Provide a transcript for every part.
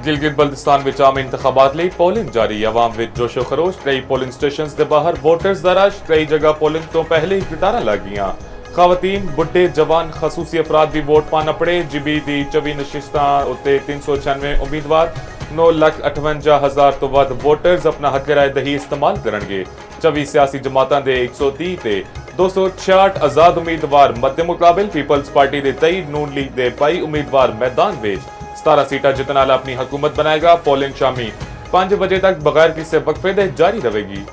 गिलगित बल्तिस्तान विच आम इंतखाबात लई पोलिंग जारी। अवाम विच जोशो खरोश। कई पोलिंग स्टेशन के बाहर वोटर्स दा रश। कई जगह पोलिंग तो पहले ही कतारां लग गईयां। खावतीन, बुढ़े, जवान, खसूसी अफराद भी वोट पान अपड़े। जिबी दी 24 नशिस्तां उत्ते 396 उम्मीदवार, 9,58,000 तो वध वोटर्स अपना हक राय दही इस्तेमाल करनगे। 24 सियासी जमातां दे 130 ते 266 आजाद उम्मीदवार मद्दे मुकाबिल पीपल्स पार्टी दे 23, नून लीग दे 22 उम्मीदवार मैदान विच। 17 सीटा जितने वाला अपनी हुकूमत बनाएगा। पोलिंग शामी 5 बजे तक बगैर किसी वक्फे दे जारी रहेगी।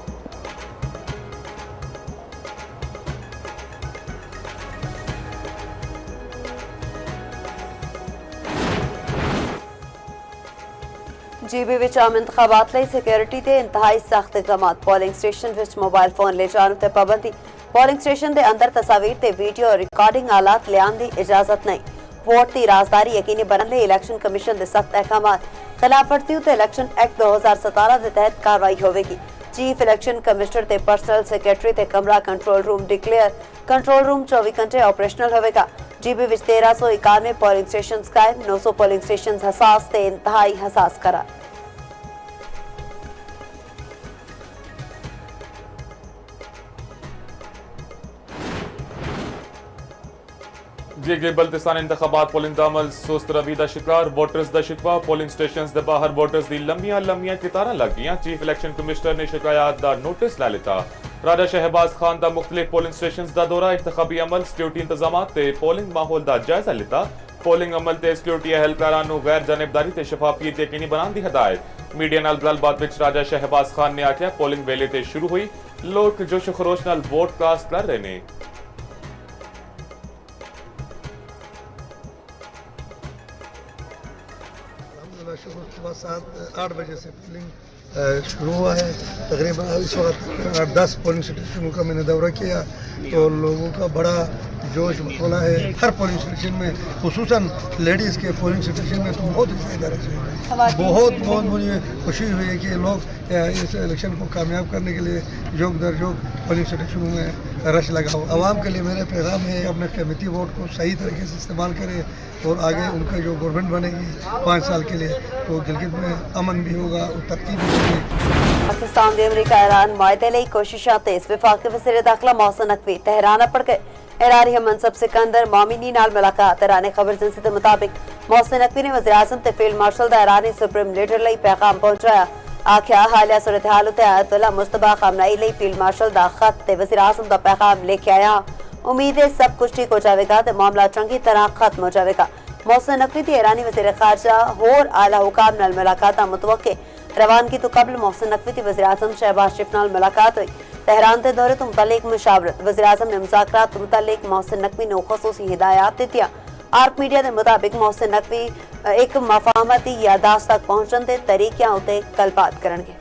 जीबी विच आम इंतखाबात लई सिक्योरिटी ते इंतहाई सख्त इकदामात। पोलिंग स्टेशन विच मोबाइल फोन ले जाने ते पाबंदी। पोलिंग स्टेशन दे अंदर तस्वीर ते वीडियो रिकॉर्डिंग आलात लियान दी इजाजत नहीं। वोट की राजदारी यकीनी बनने ले इलेक्शन कमीशन के सख्त अहकाम। खिलाफ वर्जी ते इलेक्शन एक्ट 2017 के तहत कार्रवाई होगी। चीफ इलेक्शन कमिश्नर ते पर्सनल सैकटरी ते कमरा control room declare. Control room 24 घंटे ऑपरेशनल होगा। जीबी विच 1391 पोलिंग स्टेशन कायम। 900 पोलिंग स्टेशन हसास ते इंतहाई हसास करार। गिलगित बल्तिस्तान इंतखाबात पोलिंग दा अमल सुस्त रवी दा शिकार। वोटर्स दा शिकवा। पोलिंग स्टेशन दे बाहर वोटर्स दी लंबियां कतारां लग गईयां। चीफ इलेक्शन कमिश्नर ने शिकायत दा नोटिस लै लिता। राजा शहबाज खान दा मुख्तलिफ पोलिंग स्टेशन दा दौरा। इंतखाबी अमल, सिक्योरिटी इंतजामात ते पोलिंग माहौल दा जायजा लिता। पोलिंग अमल ते सिक्योरिटी एहलकारां नूं गैर जानिबदारी ते शफाफियत यकीनी बनाने दी हिदायत। मीडिया नाल गलबात विच राजा शहबाज खान ने आख्या, पोलिंग वेले ते शुरू हुई। लोग जोशो खरोश नाल वोट कास्ट कर रहे ने। सुबह 7-8 बजे से पोलिंग शुरू हुआ है। तकरीबन इस वक्त 10 पोलिंग स्टेशनों का मैंने दौरा किया तो लोगों का बड़ा जोश मखौला है। हर पोलिंग स्टेशन में, खुसूसन लेडीज़ के पोलिंग स्टेशन में तो बहुत ही ज़्यादा रश है। बहुत मुझे खुशी हुई है कि लोग इस इलेक्शन को कामयाब करने के लिए जोग दर जोग पोलिंग स्टेशनों में रश लगा हो। आवाम के लिए मेरे पैगाम है, अपने कीमती वोट को सही तरीके से इस्तेमाल करें और आगे उनका जो गवर्नमेंट बनेगी 5 साल के लिए तो गिलगित में अमन भी होगा और तरक्की भी होगी। पाकिस्तान के अमरीका ईरान मायदे लई कोशिशां तेज। वफाकी वज़ीर दाखिला मोहसिन नकवी तेहरान पड़ गए। ईरानी मनसब सिकंदर मोमिनी नाल मुलाकात। ईरानी खबर एजेंसी के मुताबिक मोहसिन नकवी ने वज़ीर आज़म ते फील्ड मार्शल दा ईरानी सुप्रीम लीडर लई पैगाम पहुंचाया। आख्या, हालिया सूरत हाल उत्ते आयतुल्ला मुस्तफा खमनाई लई फील्ड मार्शल दा खत ते वज़ीर आज़म दा पैगाम लेके आया। उम्मीद है सब कुछ ठीक हो जाएगा तो मामला चंगी तरह खत्म हो जाएगा। मोहसिन नकवी दी ईरानी वज़ीर खारजा होर आला हुकाम नाल मुलाकात मुतवक्के। रवानगी तो कबल मोहसिन नकवी दी वज़ीर आज़म शहबाज शरीफ नाल मुलाकात हुई। तेहरान के दौरे तो मुतल्लिक मुशावरत। वज़ीर आज़म ने मुज़ाकरात तो मुतल्लिक मोहसिन नकवी ने खसूसी हिदायत दित्तियां। आर्क मीडिया के मुताबिक मोहसिन नकवी एक मफाहमती यादाश्त तक पहुंचने के तरीकों उत्ते गलबात करनगे।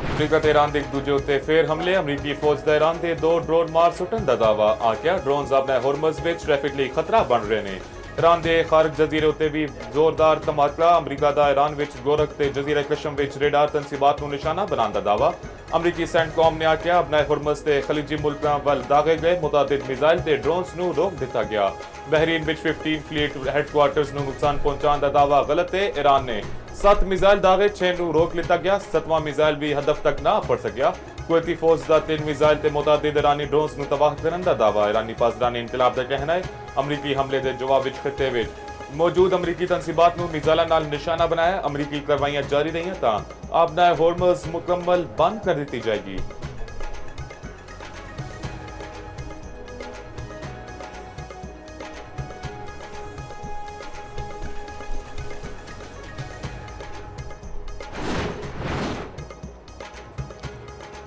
अमरीका ते ईरान दे एक दूजे उत्ते फिर हमले। अमरीकी फौज दा ईरान दे 2 ड्रोन मार सुटन दा दावा। आख्या, ड्रोन्स अपने हुरमुज़ विच ट्रैफिक लई खतरा बन रहे ने। ईरान दे खारग जजीरे उत्ते भी जोरदार धमाका। अमरीका दा ईरान विच गोरख ते जजीरा कशम विच रेडार तनसीबात नूं निशाना बनाने दा दावा। अमरीकी सेंटकॉम ने आख्या, अपने हुरमुज़ ते खलीजी मुल्कां वल दागे गए मुतादिद मिसाइल ते ड्रोन्स नूं रोक दिता गया। बहरीन विच 15 फ्लीट हैडक्वार्टर्स नूं नुकसान पहुंचाने दा दावा गलत है। ईरान ने 7 मिसाइल दागे, 6 नूं रोक लिता गया। 7वां मिसाइल भी हदफ तक ना पड़ सकिया। कुवैती फौज दा 3 मिसाइल ते मुतादिद ईरानी ड्रोन्स नूं तबाह करने दा दावा। ईरानी पासदानी इनकलाब दा कहना है, अमरीकी हमले दे जवाब विच खित्ते विच मौजूद अमरीकी तनसीबात नूं मिसाइलां नाल निशाना बनाया। अमरीकी कार्रवाइयां जारी रहियां तां अपना हुरमुज़ मुकम्मल बंद कर दी जाएगी।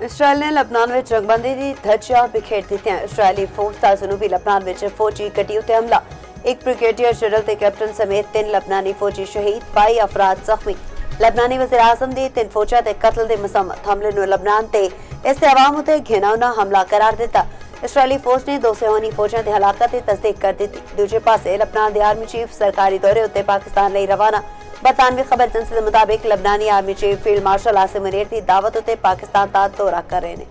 इसराइल ने लबनान में जंगबंदी की धज्जियां बिखेर दी। इसराइली फौज का जनूबी लबनान में फौजी गड्डी उत्ते हमला। एक ब्रिगेडियर जनरल ते कैप्टन समेत 3 लबनानी फौजी शहीद, 22 अफराद जख्मी। लबनानी वज़ीर आज़म दी 3 फौजा ते कत्ल दी मसम्मत। हमले नूं लबनान ते इसते अवाम उत्ते घिनौना हमला करार दिता। इसराइली फौज ने 2 सेवानी फौजियां दी हलाकत की तस्दीक कर दी। दूजे पासे लबनान दे आर्मी चीफ सरकारी दौरे उत्ते पाकिस्तान लई रवाना। बरतानवी खबर एजेंसी के मुताबिक लबनानी army chief field marshal Asim Munir की दावत उत्ते पाकिस्तान का दौरा कर रहे हैं।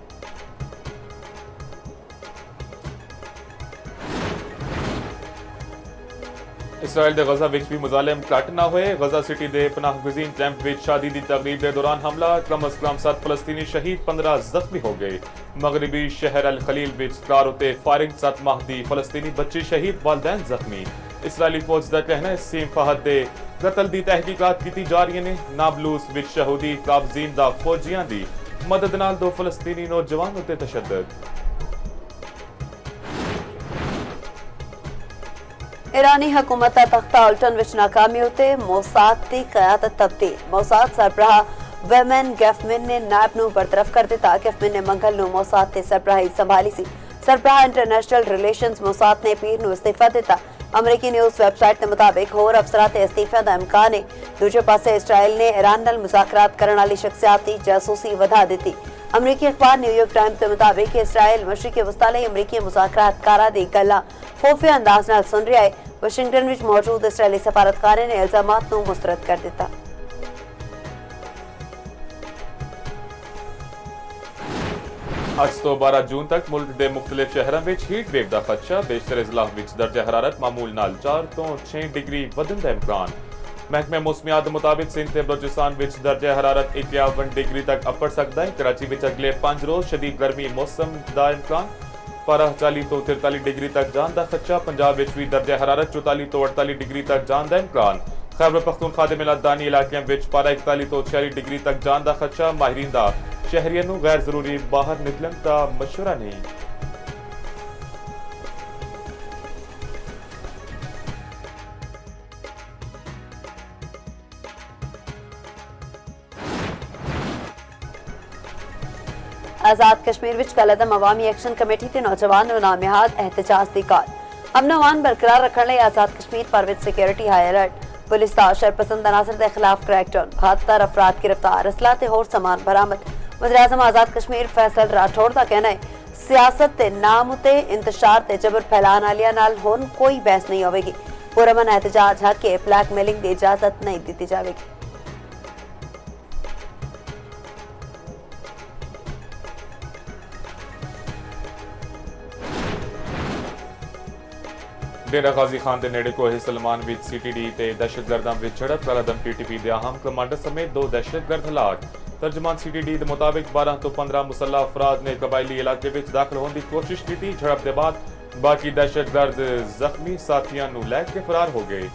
इसराइल दे गजा विच भी मुजालिम घट ना होए। गजा सिटी दे पनाहगुजीन कैंप विच शादी दी तकरीब दे दौरान हमला, कम अज कम 7 फलस्तीनी शहीद, 15 जख्मी हो गए। मगरबी शहर अल खलील विच कार उते फायरिंग, 7 माह दी फलस्तीनी बच्ची शहीद, वालदैन जख्मी। इसराइली फौज का कहना है सीम फहद दे कतल दी तहकीकात की जा रही ने। नाबलूस विच शहूदी काबजीन दा फौजियां दी मदद नाल 2 फलस्तीनी नौजवान उते तशद्दद। ईरानी हुकूमत का तख्ता उल्टन विच नाकामी होते मोसाद की क़यादत तब्दील। मोसाद सरबराह वेमन गैफमिन ने नायब नूं बरतरफ कर दिता। गैफमिन ने मंगल नूं मोसाद ते सरबराही संभाली सी। सरबराह इंटरनेशनल रिलेशंस मोसाद ने पीर नूं इस्तीफा दिता। अमरीकी न्यूज़ वैबसाइट के मुताबिक होर अफसरां ते इस्तीफे का इम्कान है। दूजे पासे इसराइल ने ईरान नाल मुज़ाकरात करने वाली शख्सियात की जासूसी वधा दी। अमरीकी अखबार न्यूयॉर्क टाइम्स के मुताबिक इसराइल मशरिकी वस्ता लई अमरीकी मुज़ाकरातकारां दी गल्लां खुफिया अंदाज नाल सुन रहा है। वाशिंगटन विच मौजूद इसराइली सफारतखाने ने इल्जामात नूं मुस्तरद कर दिता। अज तो 12 जून तक मुल्क के मुख्तलिफ शहरों में हीट वेव का खदशा। बेशतर इजलाह विच दर्जा हरारत मामूल नाल 4 तो 6 डिग्री वधन का इम्कान। महकमे मौसमियात के मुताबिक सिंध ते बलोचिस्तान विच दर्जा हरारत 51 डिग्री तक अपड़ सकता है। कराची विच अगले 5 रोज शदीद गर्मी मौसम का इम्कान। पारा 40 तो 43 डिग्री तक जान का खदशा। पंजाब विच भी दर्जा हरारत 44 तो 48 डिग्री तक जान का इम्कान। खैबर पख्तूनख्वा दे मिलादानी इलाकों में पारा 41 तो 46 डिग्री तक जान का खदशा। माहिरीन का शहरियों को गैर जरूरी बाहर निकलन का मशवरा नहीं। आजाद कश्मीर विच कल अदम अवामी एक्शन कमेटी के नौजवान नामियाद एहतजाज की कॉल। अमन अमान बरकरार रखने लई आजाद कश्मीर परवित सिक्योरिटी हाई अलर्ट। पुलिस का शरपसंद अनासर के खिलाफ क्रैकडाउन। 72 अफराद गिरफ्तार, असला ते होर समान बरामद। वज़ीर-ए-आज़म आजाद कश्मीर फैसल राठौड़ का कहना है सियासत ते नाम उते इंतशार ते जबर फैलाने वालियां नाल हुण कोई बहस नहीं होगी। पुरअमन एहतजाज हक के ब्लैकमेलिंग की इजाजत नहीं दी जाएगी। डेरा गाजी खान के नेड़े कोहे सलमान विच सीटीडी ते दहशतगर्दां विच झड़प। कल टीटीपी के अहम कमांडर समेत 2 दहशतगर्द हलाक। तर्जमान सीटीडी के मुताबिक 12 तो 15 मुसल्ह अफराद ने कबायली इलाके विच दाखिल होने की कोशिश की थी। झड़प के बाद बाकी दहशतगर्द जख्मी साथियों नूं लैके फरार हो गए।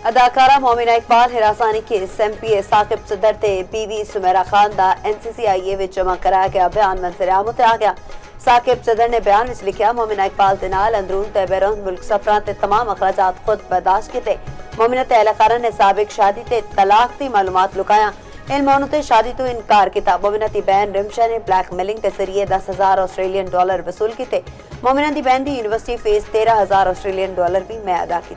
अदाकारा मोमिना इकबाल हिरासानी केस एमपीए साकिब सदर ते बीवी सुमेरा खान दा एनसीसीआईए विच जमा कराया गया बयान मंजर-ए-आम उते आ गया। साकिब सदर ने बयान विच लिखा, मोमिना इकबाल दे नाल अंदरून ते बैरून मुल्क सफरां ते तमाम अखराजात खुद बर्दाश्त कीते। मोमिना ते अहलकारा ने साबिक शादी ते तलाक दी मालूमात लुकाया। इल्म होने ते शादी तो इनकार किया। मोमिना दी बहन रिमशा ने ब्लैकमेलिंग के जरिए 10,000 ऑस्ट्रेलियन डॉलर वसूल किए। मोमिना दी बहन दी यूनिवर्सिटी फीस 13,000 ऑस्ट्रेलियन डॉलर भी मैं अदा की।